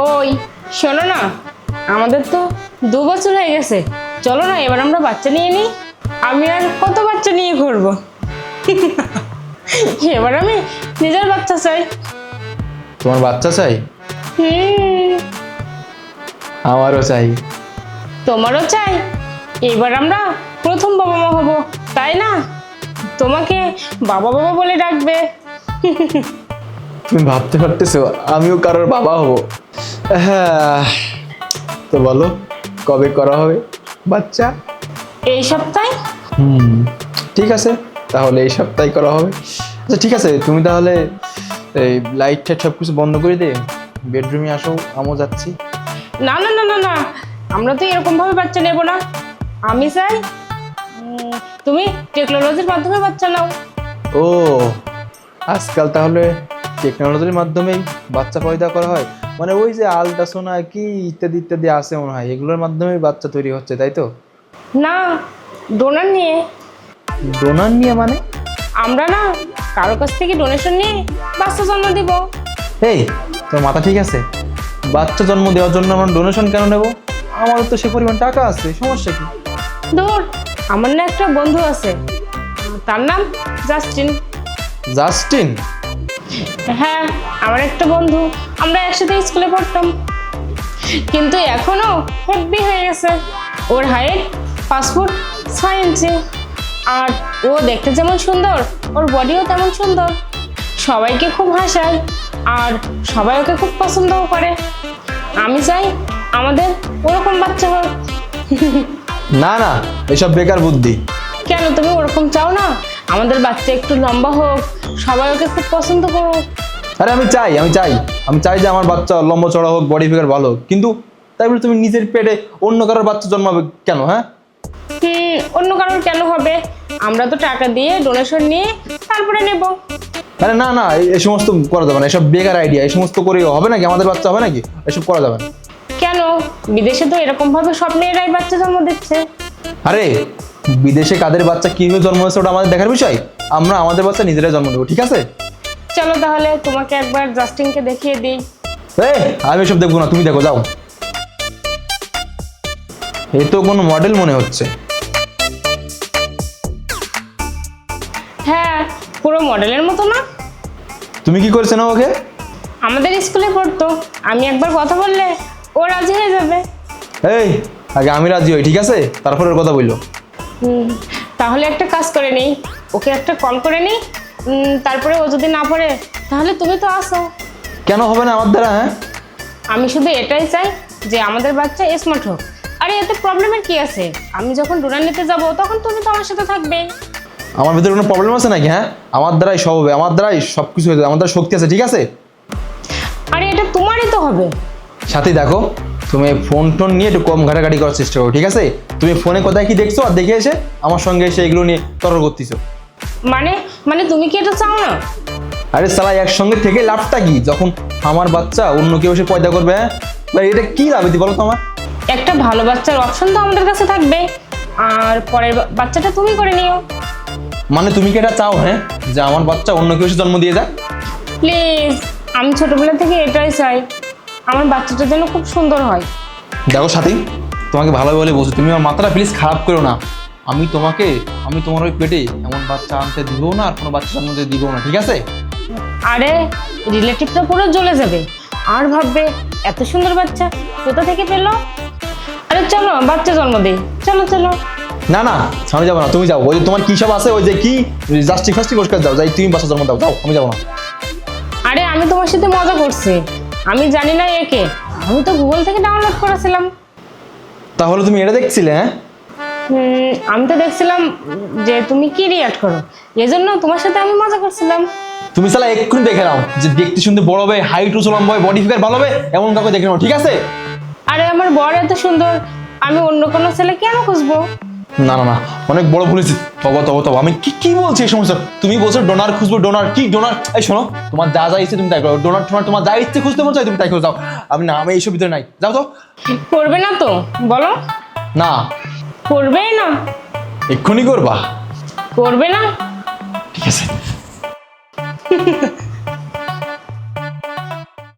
ওই শোনো না, আমাদের তো 2 বছর হয়ে গেছে, চলো না এবার আমরা বাচ্চা নিয়ে নিই। আমি আর কত বাচ্চা নিয়ে ঘুরবো। এবার আমি নিজের বাচ্চা চাই। তোমার বাচ্চা চাই? হুম, আমারও চাই। তোমারও চাই। এবার আমরা প্রথম বাবা মা হব, তাই না? তোমাকে বাবা বাবা বলে ডাকবে। তুমি ভাবতে পারতেছো আমিও কারোর বাবা হব? হ্যাঁ, তো বলো কবে করা হবে বাচ্চা? এই সপ্তাহে। ঠিক আছে, তাহলে এই সপ্তাহে করা হবে। আচ্ছা ঠিক আছে, তুমি তাহলে এই লাইট টাইট সব কিছু বন্ধ করে দিয়ে বেডরুমে আসো, আমিও যাচ্ছি। না না না না না, আমরা তো এরকম ভাবে বাচ্চা নেব না। আমি চাই তুমি টেকনোলজির মাধ্যমে বাচ্চা নাও। ও, আজকাল তাহলে টেকনোলজির মাধ্যমেই বাচ্চা পয়দা করা হয়, মানে ওই যে আলট্রাসোনা কি ইত্যাদি ইত্যাদি আছে মনে হয়, এগুলোর মাধ্যমেই বাচ্চা তৈরি হচ্ছে, তাই তো? না, ডোনার নিয়ে। ডোনার নিয়ে মানে? আমরা না কারো কাছ থেকে ডোনেশন নিয়ে বাচ্চা জন্ম দিব। এই, তোর মাথা ঠিক আছে? বাচ্চা জন্ম দেওয়ার জন্য আমরা ডোনেশন কেন নেব? আমারও তো সে পরিমাণ টাকা আছে, সমস্যা কি? ধর, আমার না একটা বন্ধু আছে, তার নাম জাস্টিন। জাস্টিন? হ্যাঁ, আমার একটা বন্ধু, আমরা একসাথে স্কুলে পড়তাম, কিন্তু এখনো হেব্বি হয়ে গেছে। ওর হাইট 5 ফুট 6 ইঞ্চি, আর ও দেখতে যেমন সুন্দর, ওর বডিও তেমন সুন্দর। সবাইকে খুব হাসায়, আর সবাই ওকে খুব পছন্দও করে। আমি চাই আমাদের ওরকম বাচ্চা হোক। না না, এসব বেকার বুদ্ধি। কেন, তুমি ওরকম চাও না? আমাদের বাচ্চা একটু লম্বা হোক, সবাই ওকে খুব পছন্দ করুক। আরে আমি চাই যে আমার বাচ্চা লম্বা চড়া হোক, বডি ফিগার ভালো হোক, কিন্তু তাই বলে তুমি নিজের পেটে অন্য কারোর বাচ্চা জন্মাবে কেন? হ্যাঁ, অন্য কারোর কেন হবে? আমরা তো টাকা দিয়ে ডোনেশন নিয়ে তারপরে নেব। আরে না না, এই সমস্ত করা যাবে না, এসব বেকার আইডিয়া। এই সমস্ত করে হবে নাকি? আমাদের বাচ্চা হবে নাকি? এসব করা যাবে না। কেন? বিদেশে তো এরকম ভাবে সব মেয়েরাই বাচ্চা জন্ম দিচ্ছে। আরে বিদেশে কাদের বাচ্চা কিভাবে জন্ম হয়েছে ওটা আমাদের দেখার বিষয়। আমরা আমাদের বাচ্চা নিজেরাই জন্ম দেবো, ঠিক আছে? চলো তাহলে তোমাকে একবার জাস্টিনকে দেখিয়ে দিই। আমি এসব দেখবো না, তুমি দেখো, যাও। এই তো কোনো মডেল মনে হচ্ছে। হ্যাঁ, পুরো মডেলের মতো না? তুমি কি করেছো না ওকে? আমাদের স্কুলে পড়তো, আমি একবার কথা বললে ও রাজি হয়ে যাবে। এই, আগে আমি রাজি হই, ঠিক আছে, তারপর ওর কথা বললো। তাহলে একটা কাজ করে নেই, ওকে একটা কল করে নেই। তারপরে ও যদি না পড়ে, তাহলে তুমি তো আসো। কেন হবে না আমার দ্বারা? হ্যাঁ, আমি শুধু এটাই চাই যে আমাদের বাচ্চা স্মার্ট হোক। আরে এতে প্রবলেমের কি আছে? আমি যখন ডোনার নিতে যাব তখন তুমি তো আমার সাথে থাকবে। আমার ভিতরে কোনো প্রবলেম আছে নাকি? হ্যাঁ, আমার দ্বারাই সব হবে, আমার দ্বারাই সব কিছু হয়ে যাবে, আমার দ্বারা শক্তি আছে, ঠিক আছে? আরে এটা তোমারই তো হবে। সাথী দেখো, তুমি ফোন টোন নিয়ে একটু কম ঘাটাঘাটি করার চেষ্টা করো, ঠিক আছে? তুমি ফোনে কোথায় কি দেখছো আর দেখে এসে আমার সঙ্গে এসে এগুলো নিয়ে তর্ক করতেছো। মানে মানে তুমি কি এটা চাও না? আরে সালা, একসঙ্গে থেকে লাভটা কি যখন আমার বাচ্চা অন্য কেউ এসে পয়দা করবে? হ্যাঁ ভাই, এটা কি লাভ বলো তো আমার? একটা ভালো বাচ্চার অপশন তো আমাদের কাছে থাকবে, আর পরের বাচ্চাটা তুমি করে নিও। মানে তুমি কি এটা চাও, হ্যাঁ, যে আমার বাচ্চা অন্য কেউ এসে জন্ম দিয়ে যায়? প্লিজ, আমি ছোটবেলা থেকে এটাই চাই, আমার বাচ্চাটা যেন খুব সুন্দর হয়। দেখো সাথী, তোমাকে ভালোভাবে বলে বলছি, তুমি আমার মাথাটা প্লিজ খারাপ করো না। আমি তোমার ওই পেটে এমন বাচ্চা আনতে দিবও না, আর কোনো বাচ্চা জন্ম দিয়ে দিবও না, ঠিক আছে? আরে রিলেটিভটা পুরো জ্বলে যাবে, আর ভাববে এত সুন্দর বাচ্চা কোথা থেকে পেলো। আরে চলো বাচ্চা জন্ম দেই, চলো চলো। না না, আমি যাবো না, তুমি যাও। ওই যে তোমার কি সব আছে, ওই যে কি জাস্টিক ফাস্টিক পরিষ্কার যাও, যাই তুমি বাচ্চা জন্ম দাও, যাও, আমি যাবো না। আরে আমি তোমার সাথে মজা করছি, আমি জানি না একে, আমি তো গুগল থেকে ডাউনলোড করেছিলাম। তাহলে তুমি এটা দেখছিলে? হ্যাঁ, আমি তো দেখছিলাম যে তুমি কি রিয়াক্ট করো, এজন্য তোমার সাথে আমি মজা করছিলাম। তুমি সালা এক্ষুনি দেখে নাও যে দেখতে শুনতে বড় হবে, হাইট উঁচু লম্বা হবে, বডি ফিগার ভালো হবে, এমন কাউকে দেখে নাও, ঠিক আছে? আরে আমার বর এত সুন্দর, আমি অন্য কোনো ছেলে কেন খুঁজবো? না না না, অনেক বড় ভুলেছি। তবা আমি কি বলছি এই সমস্যা? তুমি বলছো ডোনার খুঁজবো, ডোনার কি ডোনার? এই শোনো, তোমার যা যা ইচ্ছে তুমি তাই করো, ডোনার তোমার যা ইচ্ছে খুঁজতে মন চাই তুমি তাই করে যাও। আমি এইসব ভিতরে নাই, যাও তো। করবে না তো বলো? না। করবে না? এক্ষুনি করবা? করবে না? ঠিক আছে।